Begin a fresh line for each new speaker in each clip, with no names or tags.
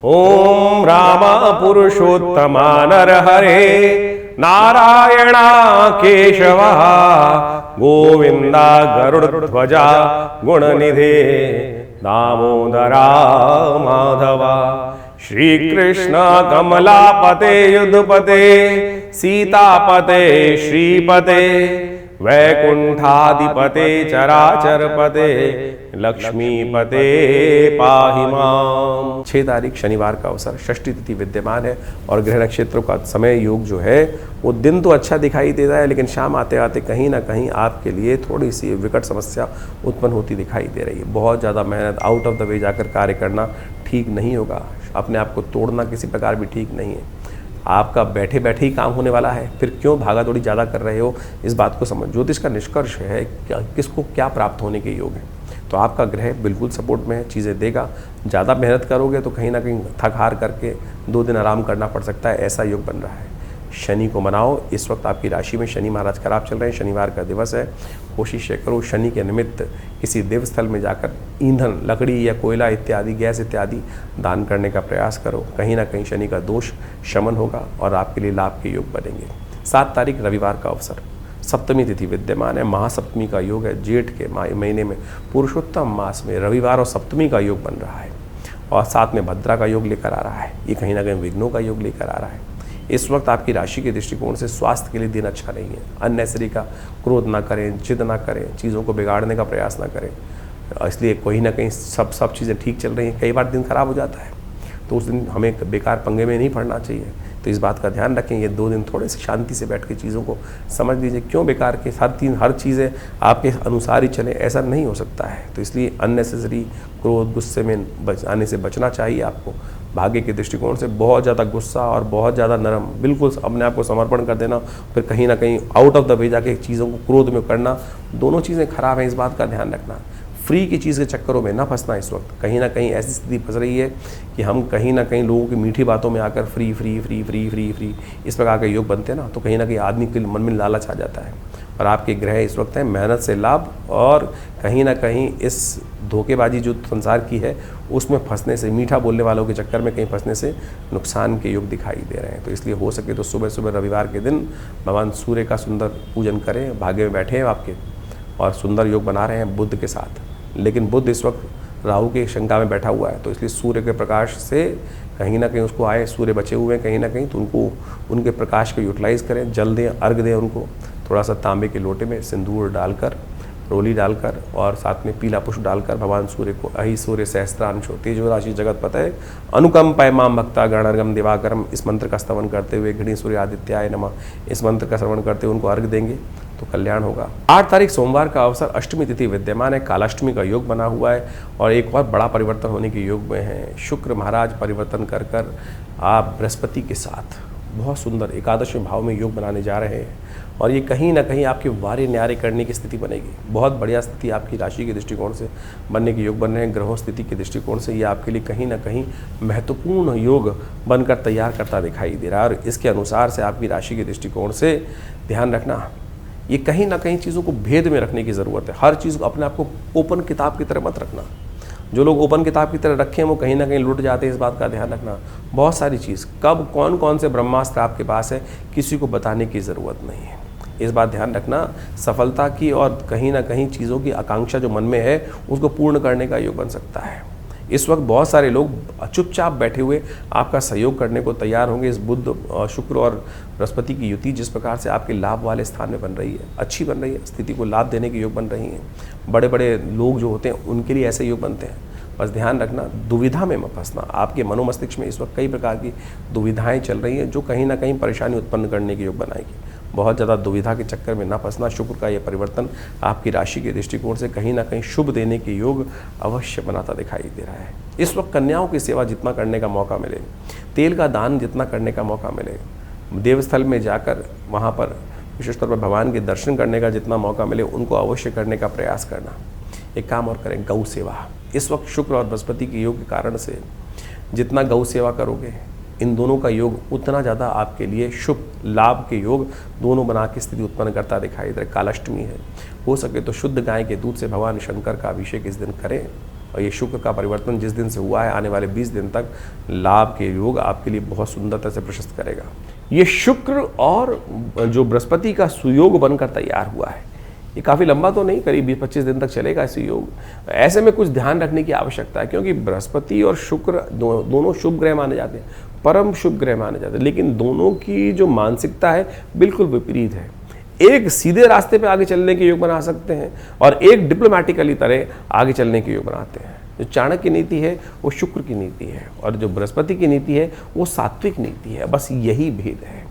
ओम राम पुरुषोत्तमा नरहरे नारायणा केशवा गोविंदा गरुड़ध्वजा गुणनिधे दामोदरा माधवा श्रीकृष्ण कमलापते युद्धपते सीतापते श्रीपते वैकुंठाधिपते चराचरपते लक्ष्मीपते पाहि माम। 6 तारीख शनिवार का अवसर, षष्ठी तिथि विद्यमान है और ग्रह नक्षत्रों का समय योग जो है वो दिन तो अच्छा दिखाई देता है, लेकिन शाम आते आते कहीं ना कहीं आपके लिए थोड़ी सी विकट समस्या उत्पन्न होती दिखाई दे रही है। बहुत ज़्यादा मेहनत, आउट ऑफ द वे जाकर कार्य करना ठीक नहीं होगा। अपने आप को तोड़ना किसी प्रकार भी ठीक नहीं है। आपका बैठे बैठे ही काम होने वाला है, फिर क्यों भागा दौड़ी ज़्यादा कर रहे हो, इस बात को समझ। ज्योतिष का निष्कर्ष है किसको क्या प्राप्त होने के योग है। तो आपका ग्रह बिल्कुल सपोर्ट में है, चीज़ें देगा। ज़्यादा मेहनत करोगे तो कहीं ना कहीं थक हार करके 2 दिन आराम करना पड़ सकता है, ऐसा योग बन रहा है। शनि को मनाओ। इस वक्त आपकी राशि में शनि महाराज खराब चल रहे हैं, शनिवार का दिवस है। कोशिश करो शनि के निमित्त किसी देव स्थल में जाकर ईंधन, लकड़ी या कोयला इत्यादि, गैस इत्यादि दान करने का प्रयास करो। कहीं ना कहीं शनि का दोष शमन होगा और आपके लिए लाभ के योग बनेंगे। 7 तारीख रविवार का अवसर, सप्तमी तिथि विद्यमान है, महासप्तमी का योग है। जेठ के महीने में पुरुषोत्तम मास में रविवार और सप्तमी का योग बन रहा है और साथ में भद्रा का योग लेकर आ रहा है। ये कहीं ना कहीं विघ्नों का योग लेकर आ रहा है। इस वक्त आपकी राशि के दृष्टिकोण से स्वास्थ्य के लिए दिन अच्छा नहीं है। अननेसरी का क्रोध ना करें, जिद ना करें, चीज़ों को बिगाड़ने का प्रयास ना करें। इसलिए कहीं ना कहीं सब चीज़ें ठीक चल रही हैं, कई बार दिन खराब हो जाता है तो उस दिन हमें बेकार पंगे में नहीं पड़ना चाहिए। तो इस बात का ध्यान रखें। ये 2 दिन थोड़े से शांति से बैठ के चीज़ों को समझ लीजिए। क्यों बेकार के हर चीज़ें आपके अनुसार ही चले, ऐसा नहीं हो सकता है। तो इसलिए अननेसेसरी क्रोध, गुस्से में आने से बचना चाहिए आपको। भाग्य के दृष्टिकोण से बहुत ज़्यादा गुस्सा और बहुत ज़्यादा नरम, बिल्कुल अपने आप को समर्पण कर देना, फिर कहीं ना कहीं आउट ऑफ द वे जाके चीज़ों को क्रोध में करना, दोनों चीज़ें खराब हैं। इस बात का ध्यान रखना। फ्री की चीज़ के चक्करों में ना फंसना। इस वक्त कहीं ना कहीं ऐसी स्थिति फंस रही है कि हम कहीं ना कहीं लोगों की मीठी बातों में आकर free free free free free free इस प्रकार के योग बनते हैं ना, तो कहीं ना कहीं आदमी के मन में लालच आ जाता है। और आपके ग्रह इस वक्त हैं मेहनत से लाभ, और कहीं ना कहीं इस धोखेबाजी जो संसार की है उसमें फंसने से, मीठा बोलने वालों के चक्कर में कहीं फंसने से नुकसान के योग दिखाई दे रहे हैं। तो इसलिए हो सके तो सुबह सुबह रविवार के दिन भगवान सूर्य का सुंदर पूजन करें। भाग्य में बैठे हैं आपके और सुंदर योग बना रहे हैं बुध के साथ, लेकिन बुध इस वक्त राहु के शंका में बैठा हुआ है। तो इसलिए सूर्य के प्रकाश से कहीं ना कहीं उसको आए, सूर्य बचे हुए हैं कहीं ना कहीं, तो उनको उनके प्रकाश को यूटिलाइज़ करें, जल दें, अर्घ दें उनको। थोड़ा सा तांबे के लोटे में सिंदूर डालकर, रोली डालकर और साथ में पीला पुष्प डालकर भगवान सूर्य को अहि सूर्य सहस्त्रांशो तेजो राशि जगत पतये अनुकंप पैमाम भक्ता गणर्गम दिवाकरम, इस मंत्र का स्तवन करते हुए घृणी सूर्य आदित्याय नमः, इस मंत्र का श्रवण करते हुए उनको अर्घ देंगे तो कल्याण होगा। 8 तारीख सोमवार का अवसर, अष्टमी तिथि विद्यमान है, कालाष्टमी का योग बना हुआ है और एक और बड़ा परिवर्तन होने के योग में है। शुक्र महाराज परिवर्तन कर आप बृहस्पति के साथ बहुत सुंदर एकादशवें भाव में योग बनाने जा रहे हैं और ये कहीं ना कहीं आपके वार्य न्यारे करने की स्थिति बनेगी। बहुत बढ़िया स्थिति आपकी राशि के दृष्टिकोण से बनने के योग बन रहे हैं। ग्रहों स्थिति के दृष्टिकोण से ये आपके लिए कहीं ना कहीं महत्वपूर्ण योग बनकर तैयार करता दिखाई दे रहा है। और इसके अनुसार से आपकी राशि के दृष्टिकोण से ध्यान रखना, ये कहीं ना कहीं चीज़ों को भेद में रखने की ज़रूरत है। हर चीज़ को अपने आप को ओपन किताब की तरह मत रखना। जो लोग ओपन किताब की तरह रखें वो कहीं ना कहीं लुट जाते हैं, इस बात का ध्यान रखना। बहुत सारी चीज़ कब कौन से ब्रह्मास्त्र आपके पास है किसी को बताने की ज़रूरत नहीं है, इस बात ध्यान रखना। सफलता की और कहीं ना कहीं चीज़ों की आकांक्षा जो मन में है उसको पूर्ण करने का योग बन सकता है। इस वक्त बहुत सारे लोग चुपचाप बैठे हुए आपका सहयोग करने को तैयार होंगे। इस बुध, शुक्र और बृहस्पति की युति जिस प्रकार से आपके लाभ वाले स्थान में बन रही है, अच्छी बन रही है, स्थिति को लाभ देने के योग बन रही हैं। बड़े बड़े लोग जो होते हैं उनके लिए ऐसे योग बनते हैं। बस ध्यान रखना, दुविधा में मत फंसना। आपके मनोमस्तिष्क में इस वक्त कई प्रकार की दुविधाएं चल रही हैं जो कहीं ना कहीं परेशानी उत्पन्न करने के योग बनाएगी। बहुत ज़्यादा दुविधा के चक्कर में ना फंसना। शुक्र का यह परिवर्तन आपकी राशि के दृष्टिकोण से कहीं ना कहीं शुभ देने के योग अवश्य बनाता दिखाई दे रहा है। इस वक्त कन्याओं की सेवा जितना करने का मौका मिले, तेल का दान जितना करने का मौका मिले, देवस्थल में जाकर वहाँ पर विशेष तौर पर भगवान के दर्शन करने का जितना मौका मिले उनको अवश्य करने का प्रयास करना। एक काम और करें, गौ सेवा। इस वक्त शुक्र और बृहस्पति के योग के कारण से जितना गौ सेवा करोगे, इन दोनों का योग उतना ज़्यादा आपके लिए शुभ लाभ के योग दोनों बना के स्थिति उत्पन्न करता दिखाई दे रहा है। कालाष्टमी है, हो सके तो शुद्ध गाय के दूध से भगवान शंकर का अभिषेक इस दिन करें और ये शुक्र का परिवर्तन जिस दिन से हुआ है आने वाले 20 दिन तक लाभ के योग आपके लिए बहुत सुंदरता से प्रशस्त करेगा। ये शुक्र और जो बृहस्पति का सुयोग बनकर तैयार हुआ है, ये काफ़ी लंबा तो नहीं, करीब 20-25 दिन तक चलेगा ऐसे योग। ऐसे में कुछ ध्यान रखने की आवश्यकता है, क्योंकि बृहस्पति और शुक्र दोनों शुभ ग्रह माने जाते हैं, परम शुभ ग्रह माने जाते हैं, लेकिन दोनों की जो मानसिकता है बिल्कुल विपरीत है। एक सीधे रास्ते पे आगे चलने के योग बना सकते हैं और एक डिप्लोमेटिकली तरह आगे चलने के योग बनाते हैं। जो चाणक्य की नीति है वो शुक्र की नीति है और जो बृहस्पति की नीति है वो सात्विक नीति है। बस यही भेद है।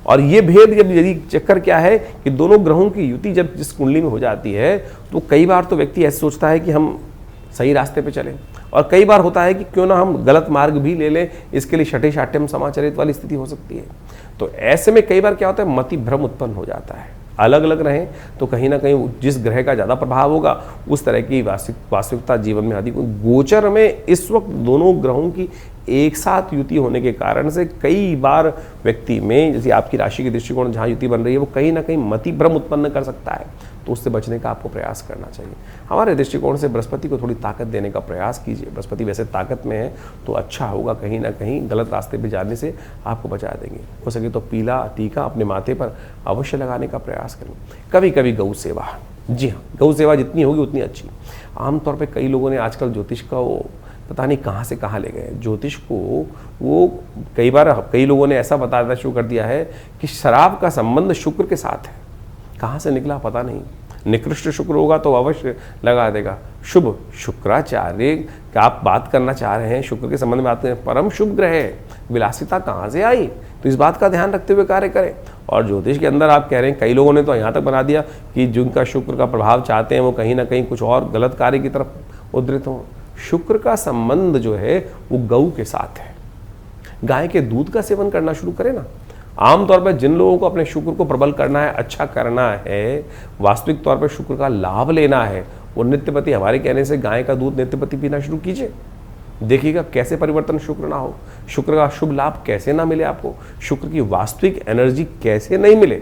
और ये भेद यदि चक्कर क्या है कि दोनों ग्रहों की युति जब जिस कुंडली में हो जाती है तो कई बार तो व्यक्ति ऐसे सोचता है कि हम सही रास्ते पे चलें, और कई बार होता है कि क्यों ना हम गलत मार्ग भी ले लें, इसके लिए छठे शाठ्यम समाचरित वाली स्थिति हो सकती है। तो ऐसे में कई बार क्या होता है, मति भ्रम उत्पन्न हो जाता है। अलग अलग रहें तो कहीं ना कहीं जिस ग्रह का ज़्यादा प्रभाव होगा उस तरह की वास्तविकता जीवन में अधिक। गोचर में इस वक्त दोनों ग्रहों की एक साथ युति होने के कारण से कई बार व्यक्ति में, जैसे आपकी राशि के दृष्टिकोण जहाँ युति बन रही है, वो कहीं ना कहीं मति भ्रम उत्पन्न कर सकता है, तो उससे बचने का आपको प्रयास करना चाहिए। हमारे दृष्टिकोण से बृहस्पति को थोड़ी ताकत देने का प्रयास कीजिए। बृहस्पति वैसे ताकत में है तो अच्छा होगा, कहीं ना कहीं गलत रास्ते पे जाने से आपको बचा देंगे। हो सके तो पीला टीका अपने माथे पर अवश्य लगाने का प्रयास करें। कभी कभी गौ सेवा, जी हाँ, गौ सेवा जितनी होगी उतनी अच्छी। आमतौर पर कई लोगों ने आजकल ज्योतिष का वो पता नहीं कहाँ से कहाँ ले गए ज्योतिष को। वो कई लोगों ने ऐसा बताना शुरू कर दिया है कि शराब का संबंध शुक्र के साथ है। कहाँ से निकला पता नहीं। निकृष्ट शुक्र होगा तो अवश्य लगा देगा। शुभ शुक्राचार्य का आप बात करना चाह रहे हैं, शुक्र के संबंध में बात करें, परम शुभ ग्रह है, विलासिता कहाँ से आई, तो इस बात का ध्यान रखते हुए कार्य करें। और ज्योतिष के अंदर आप कह रहे हैं, कई लोगों ने तो यहाँ तक बना दिया कि जिनका शुक्र का प्रभाव चाहते हैं वो कहीं ना कहीं कुछ और गलत कार्य की तरफ उद्धृत हों। शुक्र का संबंध जो है वो गऊ के साथ है। गाय के दूध का सेवन करना शुरू करें ना। आमतौर पर जिन लोगों को अपने शुक्र को प्रबल करना है, अच्छा करना है, वास्तविक तौर पर शुक्र का लाभ लेना है, वो नित्यपति हमारे कहने से गाय का दूध नित्यपति पीना शुरू कीजिए। देखिएगा कैसे परिवर्तन शुक्र ना हो, शुक्र का शुभ लाभ कैसे ना मिले आपको, शुक्र की वास्तविक एनर्जी कैसे नहीं मिले।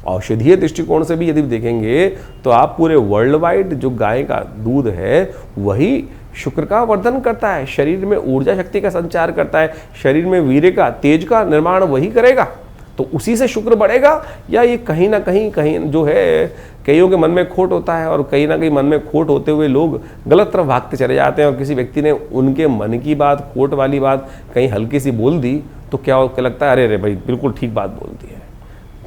औषधीय दृष्टिकोण से भी यदि देखेंगे तो आप पूरे वर्ल्ड वाइड जो गाय का दूध है वही शुक्र का वर्धन करता है, शरीर में ऊर्जा शक्ति का संचार करता है, शरीर में वीर्य का तेज का निर्माण वही करेगा। तो उसी से शुक्र बढ़ेगा, या ये कहीं ना कहीं जो है कईयों के मन में खोट होता है और कहीं ना कहीं मन में खोट होते हुए लोग गलत तरफ भागते चले जाते हैं। और किसी व्यक्ति ने उनके मन की बात, खोट वाली बात कहीं हल्की सी बोल दी तो क्या लगता है, अरे भाई बिल्कुल ठीक बात बोल दी है।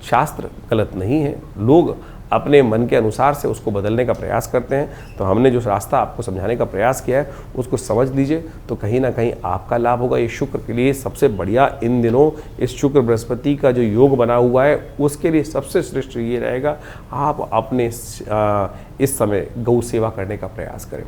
शास्त्र गलत नहीं है, लोग अपने मन के अनुसार से उसको बदलने का प्रयास करते हैं। तो हमने जो रास्ता आपको समझाने का प्रयास किया है उसको समझ लीजिए, तो कहीं ना कहीं आपका लाभ होगा। ये शुक्र के लिए सबसे बढ़िया इन दिनों इस शुक्र बृहस्पति का जो योग बना हुआ है उसके लिए सबसे श्रेष्ठ ये रहेगा, आप अपने इस समय गौ सेवा करने का प्रयास करें।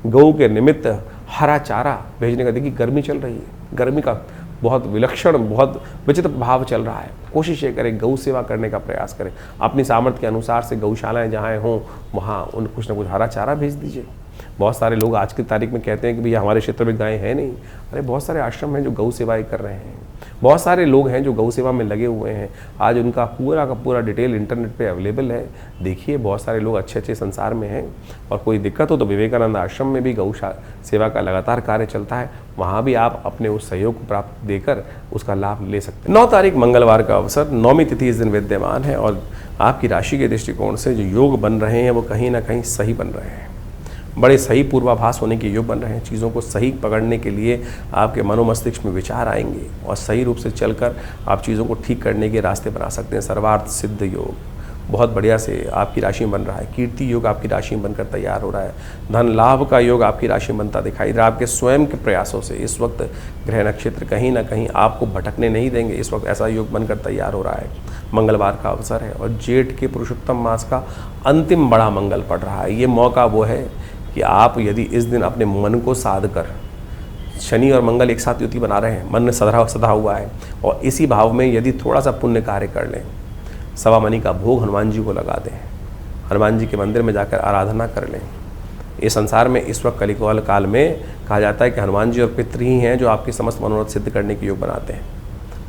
गौ के निमित्त हरा चारा भेजने का, देखिए गर्मी चल रही है, गर्मी का बहुत विलक्षण, बहुत विचित्र प्रभाव चल रहा है। कोशिश ये करें गौ सेवा करने का प्रयास करें। अपनी सामर्थ्य के अनुसार से गौशालाएं जहाँ हों वहाँ उन कुछ ना कुछ हरा चारा भेज दीजिए। बहुत सारे लोग आज की तारीख में कहते हैं कि भैया हमारे क्षेत्र में गाय है नहीं। अरे बहुत सारे आश्रम हैं जो गौ सेवाएं कर रहे हैं, बहुत सारे लोग हैं जो गौ सेवा में लगे हुए हैं। आज उनका पूरा का पूरा डिटेल इंटरनेट पे अवेलेबल है। देखिए बहुत सारे लोग अच्छे अच्छे संसार में हैं। और कोई दिक्कत हो तो विवेकानंद आश्रम में भी गौ सेवा का लगातार कार्य चलता है, वहाँ भी आप अपने उस सहयोग को प्राप्त देकर उसका लाभ ले सकते हैं। 9 तारीख मंगलवार का अवसर, 9वीं तिथि इस दिन विद्यमान है और आपकी राशि के दृष्टिकोण से जो योग बन रहे हैं वो कहीं ना कहीं सही बन रहे हैं। बड़े सही पूर्वाभास होने के योग बन रहे हैं। चीज़ों को सही पकड़ने के लिए आपके मनोमस्तिष्क में विचार आएंगे और सही रूप से चलकर आप चीज़ों को ठीक करने के रास्ते बना सकते हैं। सर्वार्थ सिद्ध योग बहुत बढ़िया से आपकी राशि में बन रहा है। कीर्ति योग आपकी राशि में बनकर तैयार हो रहा है। धन लाभ का योग आपकी राशि में बनता दिखाई दे रहा है। आपके स्वयं के प्रयासों से इस वक्त ग्रह नक्षत्र कहीं ना कहीं आपको भटकने नहीं देंगे। इस वक्त ऐसा योग बनकर तैयार हो रहा है। मंगलवार का अवसर है और जेठ के पुरुषोत्तम मास का अंतिम बड़ा मंगल पड़ रहा है। ये मौका वो है कि आप यदि इस दिन अपने मन को साध कर, शनि और मंगल एक साथ युति बना रहे हैं, मन में सदा हुआ है, और इसी भाव में यदि थोड़ा सा पुण्य कार्य कर लें, सवा मनी का भोग हनुमान जी को लगा दें, हनुमान जी के मंदिर में जाकर आराधना कर लें। इस संसार में इस वक्त कलिकाल काल में कहा जाता है कि हनुमान जी और पितृ ही हैं जो आपके समस्त मनोरथ सिद्ध करने के योग बनाते हैं।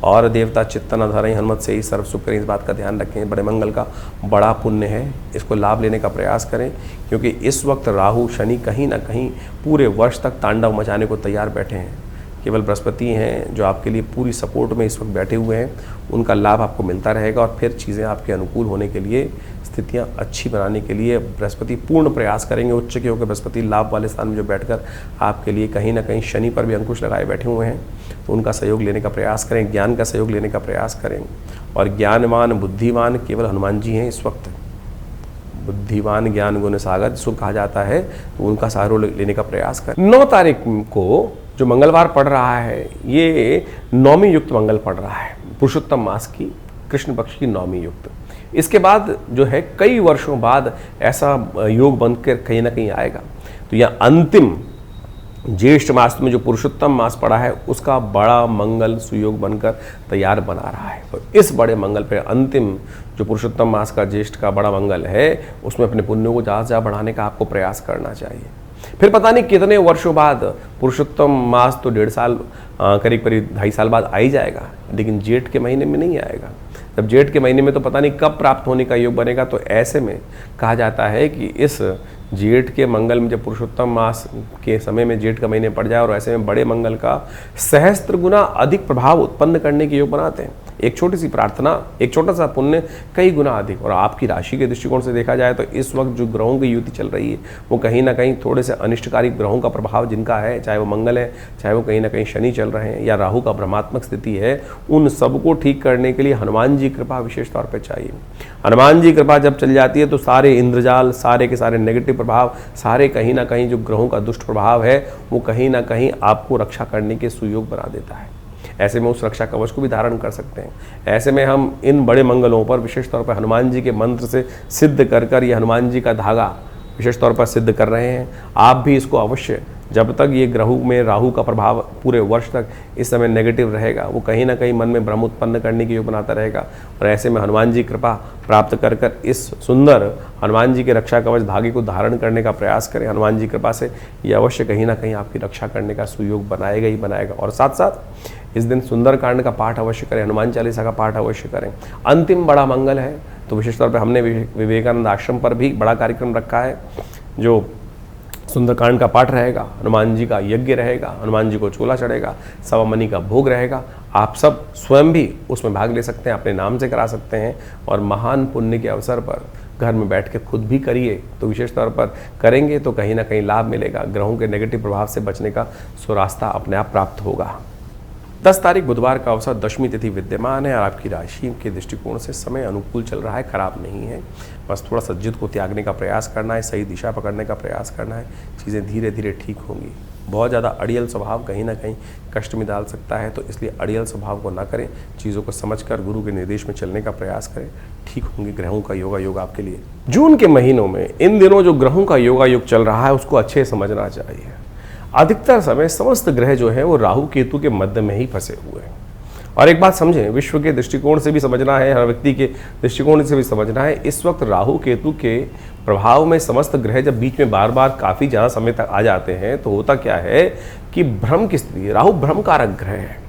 और देवता चित्तन अधरई हनुमत से ही सर्व सुख करें, इस बात का ध्यान रखें। बड़े मंगल का बड़ा पुण्य है, इसको लाभ लेने का प्रयास करें, क्योंकि इस वक्त राहु शनि कहीं ना कहीं पूरे वर्ष तक तांडव मचाने को तैयार बैठे हैं। केवल बृहस्पति हैं जो आपके लिए पूरी सपोर्ट में इस वक्त बैठे हुए हैं, उनका लाभ आपको मिलता रहेगा और फिर चीज़ें आपके अनुकूल होने के लिए, स्थितियां अच्छी बनाने के लिए बृहस्पति पूर्ण प्रयास करेंगे। उच्च के होकर बृहस्पति लाभ वाले स्थान में जो बैठकर आपके लिए कहीं ना कहीं शनि पर भी अंकुश लगाए बैठे हुए हैं, तो उनका सहयोग लेने का प्रयास करें, ज्ञान का सहयोग लेने का प्रयास करें। और ज्ञानवान बुद्धिमान केवल हनुमान जी हैं इस वक्त। बुद्धिमान ज्ञान गुण सागर जिसको कहा जाता है, तो उनका सहारा लेने का प्रयास करें। 9 तारीख को जो मंगलवार पड़ रहा है, ये नौमी युक्त मंगल पड़ रहा है, पुरुषोत्तम मास की कृष्ण पक्ष की नौमी युक्त। इसके बाद जो है कई वर्षों बाद ऐसा योग बनकर कहीं ना कहीं आएगा। तो यह अंतिम ज्येष्ठ मास में जो पुरुषोत्तम मास पड़ा है, उसका बड़ा मंगल सुयोग बनकर तैयार बना रहा है। तो इस बड़े मंगल पे अंतिम जो पुरुषोत्तम मास का ज्येष्ठ का बड़ा मंगल है, उसमें अपने पुण्यों को ज़्यादा से ज़्यादा बढ़ाने का आपको प्रयास करना चाहिए। फिर पता नहीं कितने वर्षों बाद पुरुषोत्तम मास, तो 1.5 साल करीब 2.5 साल बाद आ ही जाएगा, लेकिन जेठ के महीने में नहीं आएगा। जब जेठ के महीने में तो पता नहीं कब प्राप्त होने का योग बनेगा। तो ऐसे में कहा जाता है कि इस जेठ के मंगल में, जब पुरुषोत्तम मास के समय में जेठ का महीने पड़ जाए, और ऐसे में बड़े मंगल का सहस्त्र गुना अधिक प्रभाव उत्पन्न करने के योग बनाते हैं। एक छोटी सी प्रार्थना, एक छोटा सा पुण्य कई गुना अधिक। और आपकी राशि के दृष्टिकोण से देखा जाए तो इस वक्त जो ग्रहों की युति चल रही है, वो कहीं ना कहीं थोड़े से अनिष्टकारी ग्रहों का प्रभाव जिनका है, चाहे वो मंगल है, चाहे वो कहीं ना कहीं शनि चल रहे हैं, या राहु का भ्रमात्मक स्थिति है, उन सबको ठीक करने के लिए हनुमान जी कृपा विशेष तौर पर चाहिए। हनुमान जी कृपा जब चल जाती है तो सारे इंद्रजाल, सारे के सारे नेगेटिव प्रभाव, सारे कहीं ना कहीं जो ग्रहों का दुष्ट प्रभाव है, वो कहीं ना कहीं आपको रक्षा करने के सुयोग बना देता है। ऐसे में उस रक्षा कवच को भी धारण कर सकते हैं। ऐसे में हम इन बड़े मंगलों पर विशेष तौर पर हनुमान जी के मंत्र से सिद्ध कर ये हनुमान जी का धागा विशेष तौर पर सिद्ध कर रहे हैं। आप भी इसको अवश्य, जब तक ये ग्रहों में राहु का प्रभाव पूरे वर्ष तक इस समय नेगेटिव रहेगा, वो कहीं ना कहीं मन में भ्रम उत्पन्न करने की योग बनाता रहेगा। और ऐसे में हनुमान जी कृपा प्राप्त कर इस सुंदर हनुमान जी के रक्षा कवच धागे को धारण करने का प्रयास करें। हनुमान जी कृपा से ये अवश्य कहीं ना कहीं आपकी रक्षा करने का सुयोग बनाएगा ही बनाएगा। और साथ साथ इस दिन सुंदरकांड का पाठ अवश्य करें, हनुमान चालीसा का पाठ अवश्य करें। अंतिम बड़ा मंगल है, तो विशेष तौर पर हमने विवेकानंद आश्रम पर भी बड़ा कार्यक्रम रखा है, जो सुंदरकांड का पाठ रहेगा, हनुमान जी का यज्ञ रहेगा, हनुमान जी को चोला चढ़ेगा, सवा मनी का भोग रहेगा। आप सब स्वयं भी उसमें भाग ले सकते हैं, अपने नाम से करा सकते हैं। और महान पुण्य के अवसर पर घर में बैठ के खुद भी करिए, तो विशेष तौर पर करेंगे तो कहीं ना कहीं लाभ मिलेगा। ग्रहों के नेगेटिव प्रभाव से बचने का रास्ता अपने आप प्राप्त होगा। 10 तारीख बुधवार का अवसर, दशमी तिथि विद्यमान है और आपकी राशि के दृष्टिकोण से समय अनुकूल चल रहा है, खराब नहीं है। बस थोड़ा सा जिद को त्यागने का प्रयास करना है, सही दिशा पकड़ने का प्रयास करना है, चीज़ें धीरे धीरे ठीक होंगी। बहुत ज़्यादा अड़ियल स्वभाव कहीं ना कहीं कष्ट में डाल सकता है, तो इसलिए अड़ियल स्वभाव को ना करें, चीज़ों को समझकर गुरु के निर्देश में चलने का प्रयास करें, ठीक होंगे। ग्रहों का योगा योग आपके लिए जून के महीनों में, इन दिनों जो ग्रहों का योगा योग चल रहा है, उसको अच्छे समझना चाहिए। अधिकतर समय समस्त ग्रह जो है वो राहु केतु के मध्य में ही फंसे हुए हैं। और एक बात समझें, विश्व के दृष्टिकोण से भी समझना है, हर व्यक्ति के दृष्टिकोण से भी समझना है। इस वक्त राहु केतु के प्रभाव में समस्त ग्रह जब बीच में बार बार काफ़ी ज़्यादा समय तक आ जाते हैं, तो होता क्या है कि भ्रम की स्थिति, राहु भ्रम कारक ग्रह है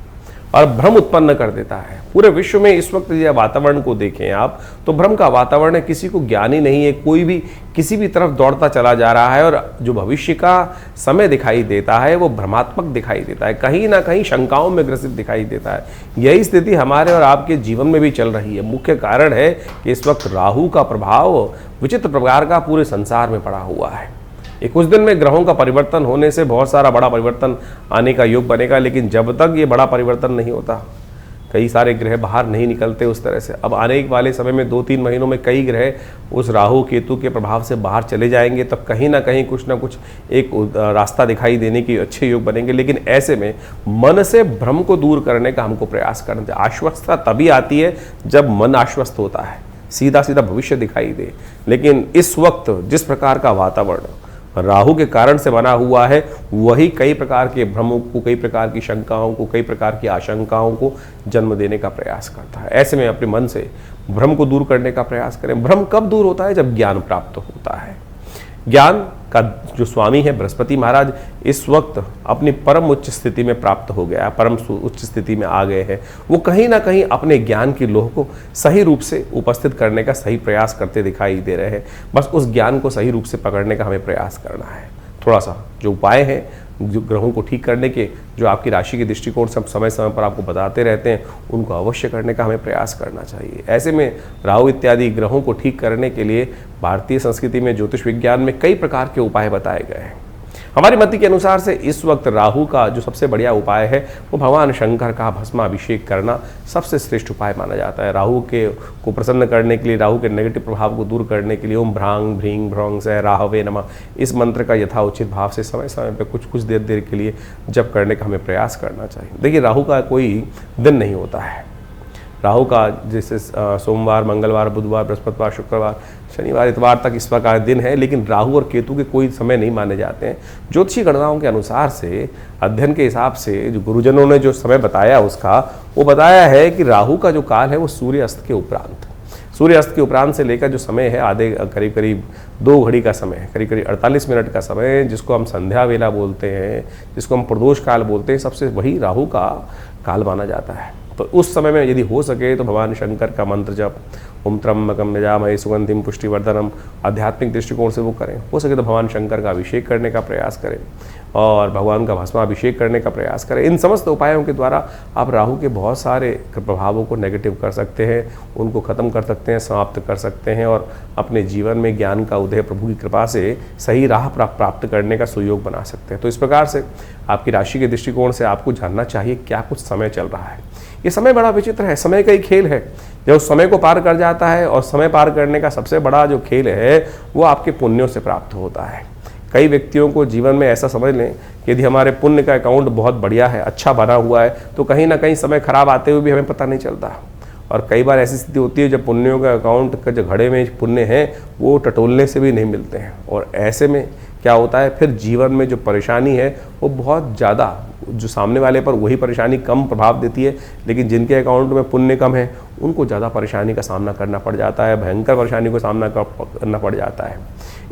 और भ्रम उत्पन्न कर देता है। पूरे विश्व में इस वक्त यह वातावरण को देखें आप, तो भ्रम का वातावरण है, किसी को ज्ञान ही नहीं है, कोई भी किसी भी तरफ दौड़ता चला जा रहा है। और जो भविष्य का समय दिखाई देता है वो भ्रमात्मक दिखाई देता है, कहीं ना कहीं शंकाओं में ग्रसित दिखाई देता है। यही स्थिति हमारे और आपके जीवन में भी चल रही है। मुख्य कारण है कि इस वक्त राहु का प्रभाव विचित्र प्रकार का पूरे संसार में पड़ा हुआ है। कुछ दिन में ग्रहों का परिवर्तन होने से बहुत सारा बड़ा परिवर्तन आने का योग बनेगा, लेकिन जब तक ये बड़ा परिवर्तन नहीं होता, कई सारे ग्रह बाहर नहीं निकलते उस तरह से। अब आने वाले समय में 2-3 महीनों में कई ग्रह उस राहु केतु के प्रभाव से बाहर चले जाएंगे, तब कहीं ना कहीं कुछ ना कुछ एक रास्ता दिखाई देने की अच्छे योग बनेंगे। लेकिन ऐसे में मन से भ्रम को दूर करने का हमको प्रयास करना चाहिए। आश्वस्तता तभी आती है जब मन आश्वस्त होता है, सीधा सीधा भविष्य दिखाई दे। लेकिन इस वक्त जिस प्रकार का वातावरण राहु के कारण से बना हुआ है, वही कई प्रकार के भ्रमों को, कई प्रकार की शंकाओं को, कई प्रकार की आशंकाओं को जन्म देने का प्रयास करता है। ऐसे में अपने मन से भ्रम को दूर करने का प्रयास करें। भ्रम कब दूर होता है? जब ज्ञान प्राप्त होता है। ज्ञान का जो स्वामी है बृहस्पति महाराज इस वक्त अपनी परम उच्च स्थिति में प्राप्त हो गया, परम उच्च स्थिति में आ गए हैं। वो कहीं ना कहीं अपने ज्ञान की लोह को सही रूप से उपस्थित करने का सही प्रयास करते दिखाई दे रहे हैं। बस उस ज्ञान को सही रूप से पकड़ने का हमें प्रयास करना है। थोड़ा सा जो उपाय हैं जो ग्रहों को ठीक करने के, जो आपकी राशि के दृष्टिकोण से समय समय पर आपको बताते रहते हैं, उनको अवश्य करने का हमें प्रयास करना चाहिए। ऐसे में राहु इत्यादि ग्रहों को ठीक करने के लिए भारतीय संस्कृति में ज्योतिष विज्ञान में कई प्रकार के उपाय बताए गए हैं। हमारी मति के अनुसार से इस वक्त राहु का जो सबसे बढ़िया उपाय है वो भगवान शंकर का भस्माभिषेक करना सबसे श्रेष्ठ उपाय माना जाता है। राहु को प्रसन्न करने के लिए, राहु के नेगेटिव प्रभाव को दूर करने के लिए ओम भ्रांग भ्रीं भ्रौं से राहवे नमः इस मंत्र का यथाउचित भाव से समय समय पर कुछ देर के लिए जप करने का हमें प्रयास करना चाहिए। देखिए, राहु का कोई दिन नहीं होता है। राहु का जैसे सोमवार, मंगलवार, बुधवार, बृहस्पतिवार, शुक्रवार, शनिवार, इतवार तक इस प्रकार दिन है, लेकिन राहु और केतु के कोई समय नहीं माने जाते हैं। ज्योतिषी गणनाओं के अनुसार से, अध्ययन के हिसाब से जो गुरुजनों ने जो समय बताया उसका, वो बताया है कि राहु का जो काल है वो सूर्य अस्त के उपरांत, सूर्य अस्त के उपरांत से लेकर जो समय है आधे करीब करीब 2 घड़ी का समय है, करीब करीब 48 मिनट का समय, जिसको हम संध्या वेला बोलते हैं, जिसको हम प्रदोष काल बोलते हैं, सबसे वही राहु का काल माना जाता है। तो उस समय में यदि हो सके तो भगवान शंकर का मंत्र जप, ओम त्र्यंबकम यजामहे सुगंधिम पुष्टिवर्धनम, आध्यात्मिक दृष्टिकोण से वो करें। हो सके तो भगवान शंकर का अभिषेक करने का प्रयास करें और भगवान का भस्माभिषेक करने का प्रयास करें। इन समस्त उपायों के द्वारा आप राहु के बहुत सारे प्रभावों को नेगेटिव कर सकते हैं, उनको ख़त्म कर सकते हैं, समाप्त कर सकते हैं और अपने जीवन में ज्ञान का उदय प्रभु की कृपा से सही राह प्राप्त करने का सुयोग बना सकते हैं। तो इस प्रकार से आपकी राशि के दृष्टिकोण से आपको जानना चाहिए क्या कुछ समय चल रहा है। ये समय बड़ा विचित्र है, समय का ही खेल है। जब उस समय को पार कर जाता है, और समय पार करने का सबसे बड़ा जो खेल है वो आपके पुण्यों से प्राप्त होता है। कई व्यक्तियों को जीवन में ऐसा समझ लें कि यदि हमारे पुण्य का अकाउंट बहुत बढ़िया है, अच्छा बना हुआ है, तो कहीं ना कहीं समय खराब आते हुए भी हमें पता नहीं चलता। और कई बार ऐसी स्थिति होती है जब पुण्यों का अकाउंट का जो घड़े में पुण्य हैं वो टटोलने से भी नहीं मिलते हैं, और ऐसे में क्या होता है, फिर जीवन में जो परेशानी है वो बहुत ज़्यादा, जो सामने वाले पर वही परेशानी कम प्रभाव देती है, लेकिन जिनके अकाउंट में पुण्य कम है उनको ज़्यादा परेशानी का सामना करना पड़ जाता है, भयंकर परेशानी को सामना करना पड़ जाता है।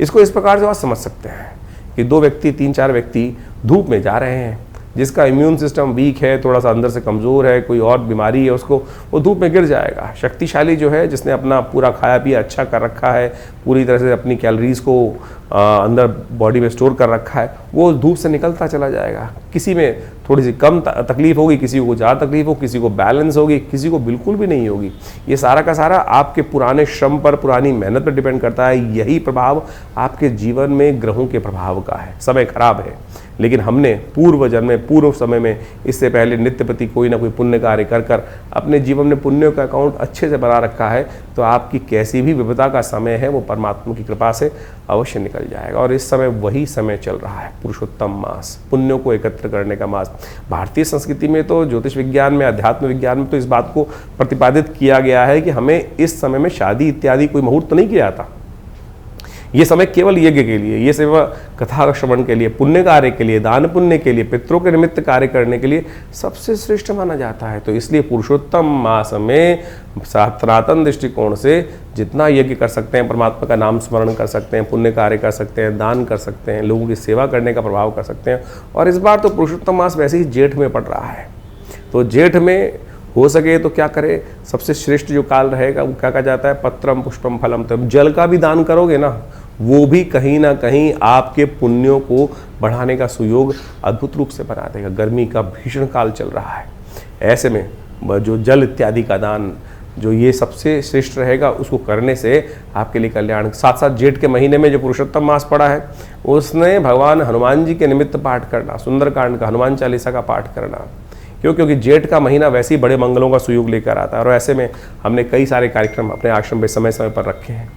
इसको इस प्रकार से आप समझ सकते हैं कि 2 व्यक्ति, 3-4 व्यक्ति धूप में जा रहे हैं, जिसका इम्यून सिस्टम वीक है, थोड़ा सा अंदर से कमज़ोर है, कोई और बीमारी है उसको, वो धूप में गिर जाएगा। शक्तिशाली जो है, जिसने अपना पूरा खाया पिया अच्छा कर रखा है, पूरी तरह से अपनी कैलोरीज को अंदर बॉडी में स्टोर कर रखा है, वो धूप से निकलता चला जाएगा। किसी में थोड़ी सी कम तकलीफ होगी, किसी को ज़्यादा तकलीफ होगी, किसी को बैलेंस होगी, किसी को बिल्कुल भी नहीं होगी। ये सारा का सारा आपके पुराने श्रम पर, पुरानी मेहनत पर डिपेंड करता है। यही प्रभाव आपके जीवन में ग्रहों के प्रभाव का है। समय खराब है, लेकिन हमने पूर्व जन्म में, पूर्व समय में, इससे पहले नित्य प्रति कोई ना कोई पुण्य कार्य कर कर अपने जीवन में पुण्यों का अकाउंट अच्छे से बना रखा है, तो आपकी कैसी भी विपदा का समय है वो परमात्मा की कृपा से अवश्य निकल जाएगा। और इस समय वही समय चल रहा है, पुरुषोत्तम मास, पुण्यों को एकत्र करने का मास। भारतीय संस्कृति में तो, ज्योतिष विज्ञान में, अध्यात्म विज्ञान में तो इस बात को प्रतिपादित किया गया है कि हमें इस समय में शादी इत्यादि कोई मुहूर्त नहीं किया जाता। ये समय केवल यज्ञ के लिए, ये सेवा कथा श्रवण के लिए, पुण्य कार्य के लिए, दान पुण्य के लिए, पितरों के निमित्त कार्य करने के लिए सबसे श्रेष्ठ माना जाता है। तो इसलिए पुरुषोत्तम मास में सनातन दृष्टिकोण से जितना यज्ञ कर सकते हैं, परमात्मा का नाम स्मरण कर सकते हैं, पुण्य कार्य कर सकते हैं, दान कर सकते हैं, लोगों की सेवा करने का प्रभाव कर सकते हैं। और इस बार तो पुरुषोत्तम मास वैसे ही जेठ में पड़ रहा है, तो जेठ में हो सके तो क्या करें, सबसे श्रेष्ठ जो काल रहेगा वो क्या कहा जाता है, पत्रम पुष्पम फलम। तो जल का भी दान करोगे ना, वो भी कहीं ना कहीं आपके पुण्यों को बढ़ाने का सुयोग अद्भुत रूप से बना देगा। गर्मी का भीषण काल चल रहा है, ऐसे में जो जल इत्यादि का दान, जो ये सबसे श्रेष्ठ रहेगा, उसको करने से आपके लिए कल्याण। साथ साथ जेठ के महीने में जो पुरुषोत्तम मास पड़ा है, उसने भगवान हनुमान जी के निमित्त पाठ करना, सुंदरकांड का, हनुमान चालीसा का पाठ करना, क्योंकि जेठ का महीना वैसे ही बड़े मंगलों का सुयोग लेकर आता है। और ऐसे में हमने कई सारे कार्यक्रम अपने आश्रम में समय समय पर रखे हैं।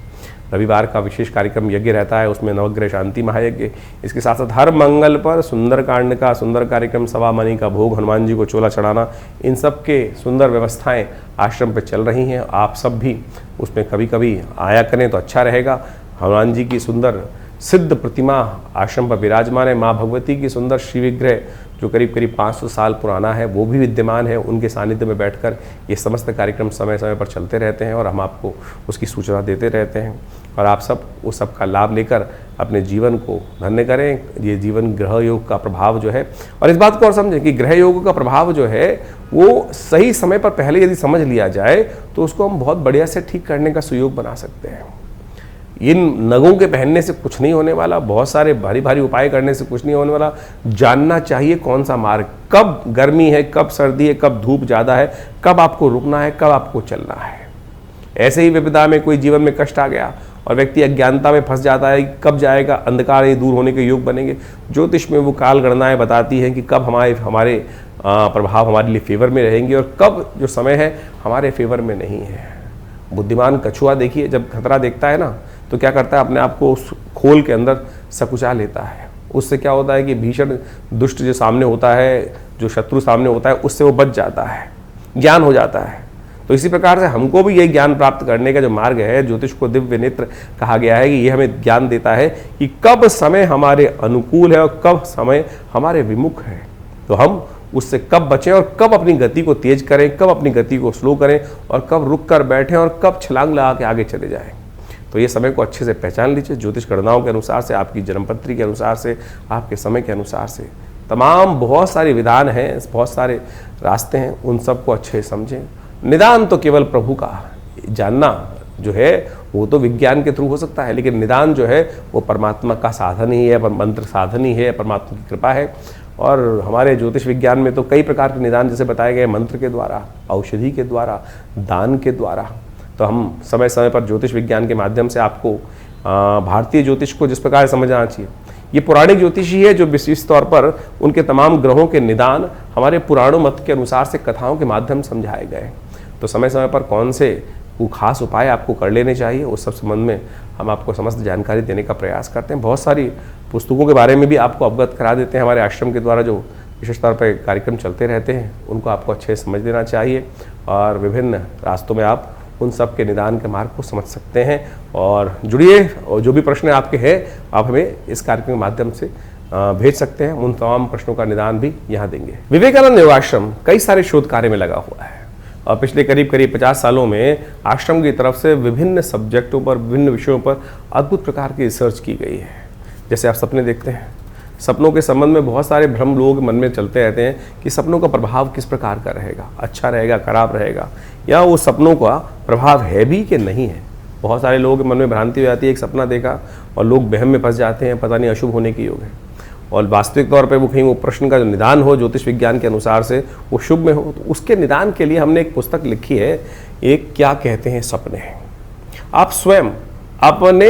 रविवार का विशेष कार्यक्रम यज्ञ रहता है, उसमें नवग्रह शांति महायज्ञ। इसके साथ साथ हर मंगल पर सुंदरकांड का सुंदर कार्यक्रम, सवा मणि का भोग, हनुमान जी को चोला चढ़ाना, इन सब के सुंदर व्यवस्थाएं आश्रम पर चल रही हैं। आप सब भी उसमें कभी कभी आया करें तो अच्छा रहेगा। हनुमान जी की सुंदर सिद्ध प्रतिमा आश्रम पर विराजमान है, माँ भगवती की सुंदर श्री विग्रह जो करीब करीब 500 साल पुराना है, वो भी विद्यमान है। उनके सानिध्य में बैठकर ये समस्त कार्यक्रम समय समय पर चलते रहते हैं और हम आपको उसकी सूचना देते रहते हैं। और आप सब उस सब का लाभ लेकर अपने जीवन को धन्य करें। ये जीवन ग्रह योग का प्रभाव जो है, और इस बात को और समझें कि ग्रह योग का प्रभाव जो है वो सही समय पर पहले यदि समझ लिया जाए तो उसको हम बहुत बढ़िया से ठीक करने का सुयोग बना सकते हैं। इन नगों के पहनने से कुछ नहीं होने वाला, बहुत सारे भारी भारी उपाय करने से कुछ नहीं होने वाला। जानना चाहिए कौन सा मार्ग, कब गर्मी है, कब सर्दी है, कब धूप ज़्यादा है, कब आपको रुकना है, कब आपको चलना है। ऐसे ही विपदा में कोई जीवन में कष्ट आ गया और व्यक्ति अज्ञानता में फंस जाता है, कब जाएगा, अंधकार ये दूर होने के योग बनेंगे। ज्योतिष में वो काल गणनाएं बताती हैं कि कब हमारे प्रभाव हमारे लिए फेवर में रहेंगे और कब जो समय है हमारे फेवर में नहीं है। बुद्धिमान कछुआ देखिए, जब खतरा देखता है ना तो क्या करता है, अपने आप को उस खोल के अंदर सकुचा लेता है। उससे क्या होता है कि भीषण दुष्ट जो सामने होता है, जो शत्रु सामने होता है, उससे वो बच जाता है, ज्ञान हो जाता है। तो इसी प्रकार से हमको भी ये ज्ञान प्राप्त करने का जो मार्ग है, ज्योतिष को दिव्य नेत्र कहा गया है कि ये हमें ज्ञान देता है कि कब समय हमारे अनुकूल है और कब समय हमारे विमुख है। तो हम उससे कब बचें और कब अपनी गति को तेज करें, कब अपनी गति को स्लो करें और कब रुक कर बैठें और कब छलांग लगा के आगे चले जाएं। तो ये समय को अच्छे से पहचान लीजिए। ज्योतिष गणनाओं के अनुसार से, आपकी जन्मपत्री के अनुसार से, आपके समय के अनुसार से तमाम बहुत सारे विधान हैं, बहुत सारे रास्ते हैं, उन सबको अच्छे से समझें। निदान तो केवल प्रभु का जानना जो है वो तो विज्ञान के थ्रू हो सकता है, लेकिन निदान जो है वो परमात्मा का साधन ही है, मंत्र साधन ही है, परमात्मा की कृपा है। और हमारे ज्योतिष विज्ञान में तो कई प्रकार के निदान जैसे बताए गए, मंत्र के द्वारा, औषधि के द्वारा, दान के द्वारा। तो हम समय समय पर ज्योतिष विज्ञान के माध्यम से आपको भारतीय ज्योतिष को जिस प्रकार समझना चाहिए, ये पौराणिक ज्योतिष ही है जो विशेष तौर पर उनके तमाम ग्रहों के निदान हमारे पुराणों मत के अनुसार से कथाओं के माध्यम से समझाए गए। तो समय समय पर कौन से वो खास उपाय आपको कर लेने चाहिए, उस सब संबंध में हम आपको समस्त जानकारी देने का प्रयास करते हैं। बहुत सारी पुस्तकों के बारे में भी आपको अवगत करा देते हैं। हमारे आश्रम के द्वारा जो विशेष तौर पर कार्यक्रम चलते रहते हैं उनको आपको अच्छे से समझ लेना चाहिए और विभिन्न रास्तों में आप उन सब के निदान के मार्ग को समझ सकते हैं। और जुड़िए, और जो भी प्रश्न आपके हैं आप हमें इस कार्यक्रम के माध्यम से भेज सकते हैं। उन तमाम प्रश्नों का निदान भी यहाँ देंगे। विवेकानंद योगाश्रम कई सारे शोध कार्य में लगा हुआ है और पिछले करीब 50 सालों में आश्रम की तरफ से विभिन्न सब्जेक्टों पर, विभिन्न विषयों पर अद्भुत प्रकार की रिसर्च की गई है। जैसे आप सपने देखते हैं, सपनों के संबंध में बहुत सारे भ्रम लोग मन में चलते रहते हैं कि सपनों का प्रभाव किस प्रकार का रहेगा, अच्छा रहेगा, खराब रहेगा, या वो सपनों का प्रभाव है भी कि नहीं है। बहुत सारे लोगों के मन में भ्रांति हो जाती है, एक सपना देखा और लोग वहम में फंस जाते हैं, पता नहीं अशुभ होने की योग है। और वास्तविक तौर पे वो कहीं वो प्रश्न का जो निदान हो ज्योतिष विज्ञान के अनुसार से वो शुभ में हो, तो उसके निदान के लिए हमने एक पुस्तक लिखी है, एक क्या कहते हैं सपने। आप स्वयं अपने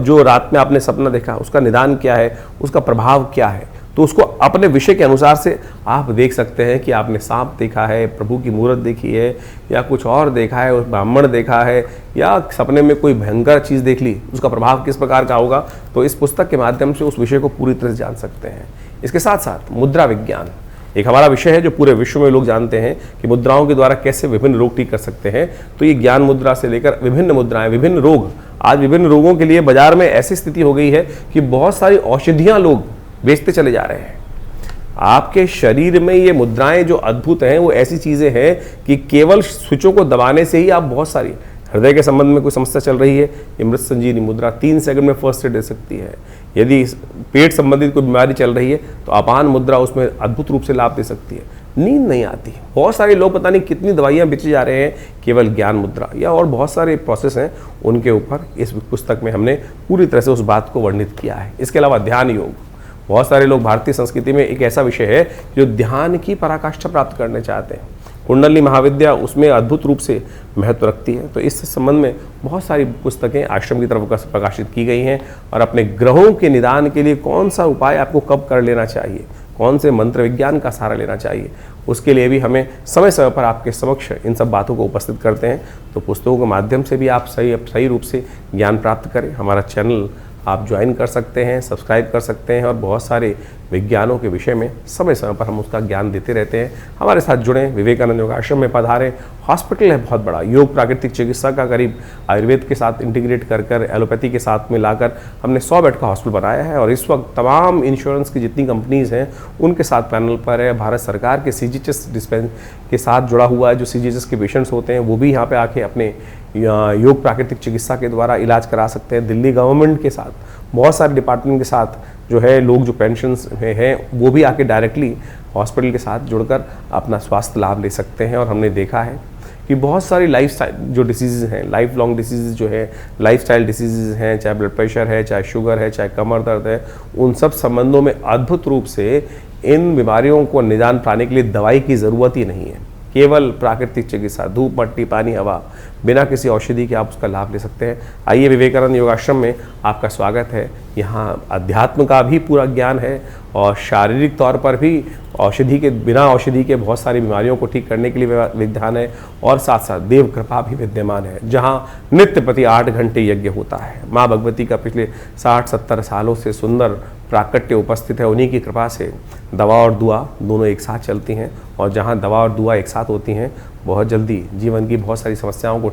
जो रात में आपने सपना देखा उसका निदान क्या है, उसका प्रभाव क्या है, तो उसको अपने विषय के अनुसार से आप देख सकते हैं कि आपने सांप देखा है, प्रभु की मूर्त देखी है, या कुछ और देखा है, ब्राह्मण देखा है, या सपने में कोई भयंकर चीज़ देख ली, उसका प्रभाव किस प्रकार का होगा। तो इस पुस्तक के माध्यम से उस विषय को पूरी तरह से जान सकते हैं। इसके साथ साथ मुद्रा विज्ञान एक हमारा विषय है जो पूरे विश्व में लोग जानते हैं कि मुद्राओं के द्वारा कैसे विभिन्न रोग ठीक कर सकते हैं। तो ये ज्ञान मुद्रा से लेकर विभिन्न मुद्राएं, विभिन्न रोग, आज विभिन्न रोगों के लिए बाजार में ऐसी स्थिति हो गई है कि बहुत सारी औषधियां लोग बेचते चले जा रहे हैं। आपके शरीर में ये मुद्राएं जो अद्भुत हैं वो ऐसी चीजें हैं कि केवल स्विचों को दबाने से ही आप बहुत सारी, हृदय के संबंध में कोई समस्या चल रही है, ये मृत संजीवनी मुद्रा 3 सेकंड में फर्स्ट एड दे सकती है। यदि पेट संबंधित कोई बीमारी चल रही है तो अपान मुद्रा उसमें अद्भुत रूप से लाभ दे सकती है। नींद नहीं आती, बहुत सारे लोग पता नहीं कितनी दवाइयाँ बेचे जा रहे हैं केवल ज्ञान मुद्रा, या और बहुत सारे प्रोसेस हैं, उनके ऊपर इस पुस्तक में हमने पूरी तरह से उस बात को वर्णित किया है। इसके अलावा ध्यान योग, बहुत सारे लोग भारतीय संस्कृति में एक ऐसा विषय है जो ध्यान की पराकाष्ठा प्राप्त करने चाहते हैं। कुंडली महाविद्या उसमें अद्भुत रूप से महत्व रखती है। तो इस संबंध में बहुत सारी पुस्तकें आश्रम की तरफ प्रकाशित की गई हैं। और अपने ग्रहों के निदान के लिए कौन सा उपाय आपको कब कर लेना चाहिए, कौन से मंत्र विज्ञान का सहारा लेना चाहिए, उसके लिए भी हमें समय समय पर आपके समक्ष इन सब बातों को उपस्थित करते हैं। तो पुस्तकों के माध्यम से भी आप सही रूप से ज्ञान प्राप्त करें। हमारा चैनल आप ज्वाइन कर सकते हैं, सब्सक्राइब कर सकते हैं और बहुत सारे विज्ञानों के विषय में समय समय पर हम उसका ज्ञान देते रहते हैं। हमारे साथ जुड़ें, विवेकानंद योगाश्रम में पधारें। हॉस्पिटल है बहुत बड़ा, योग प्राकृतिक चिकित्सा का करीब आयुर्वेद के साथ इंटीग्रेट कर एलोपैथी के साथ में लाकर हमने 100 बेड का हॉस्पिटल बनाया है और इस वक्त तमाम इंश्योरेंस की जितनी कंपनीज़ हैं उनके साथ पैनल पर है। भारत सरकार के CGHS डिस्पेंस के साथ जुड़ा हुआ है। जो CGHS के पेशेंट्स होते हैं वो भी यहाँ पे आके अपने योग प्राकृतिक चिकित्सा के द्वारा इलाज करा सकते हैं। दिल्ली गवर्नमेंट के साथ बहुत सारे डिपार्टमेंट के साथ जो है लोग जो पेंशन्स में हैं वो भी आके डायरेक्टली हॉस्पिटल के साथ जुड़कर अपना स्वास्थ्य लाभ ले सकते हैं। और हमने देखा है कि बहुत सारी लाइफस्टाइल जो डिसीज़ हैं, लाइफ लॉन्ग डिसीज़ जो है, लाइफस्टाइल डिसीज़ हैं, चाहे ब्लड प्रेशर है, चाहे शुगर है, चाहे कमर दर्द है, उन सब संबंधों में अद्भुत रूप से इन बीमारियों को निदान पाने के लिए दवाई की ज़रूरत ही नहीं है। केवल प्राकृतिक चिकित्सा, धूप, मट्टी, पानी, हवा, बिना किसी औषधि के आप उसका लाभ ले सकते हैं। आइए, विवेकानंद योगाश्रम में आपका स्वागत है। यहाँ अध्यात्म का भी पूरा ज्ञान है और शारीरिक तौर पर भी बिना औषधि के बहुत सारी बीमारियों को ठीक करने के लिए विधान है और साथ साथ देव कृपा भी विद्यमान है, जहाँ नित्य प्रति 8 घंटे यज्ञ होता है। माँ भगवती का पिछले 60-70 सालों से सुंदर प्राकट्य उपस्थित है। उन्हीं की कृपा से दवा और दुआ दोनों एक साथ चलती हैं और जहाँ दवा और दुआ एक साथ होती हैं बहुत जल्दी जीवन की बहुत सारी समस्याओं को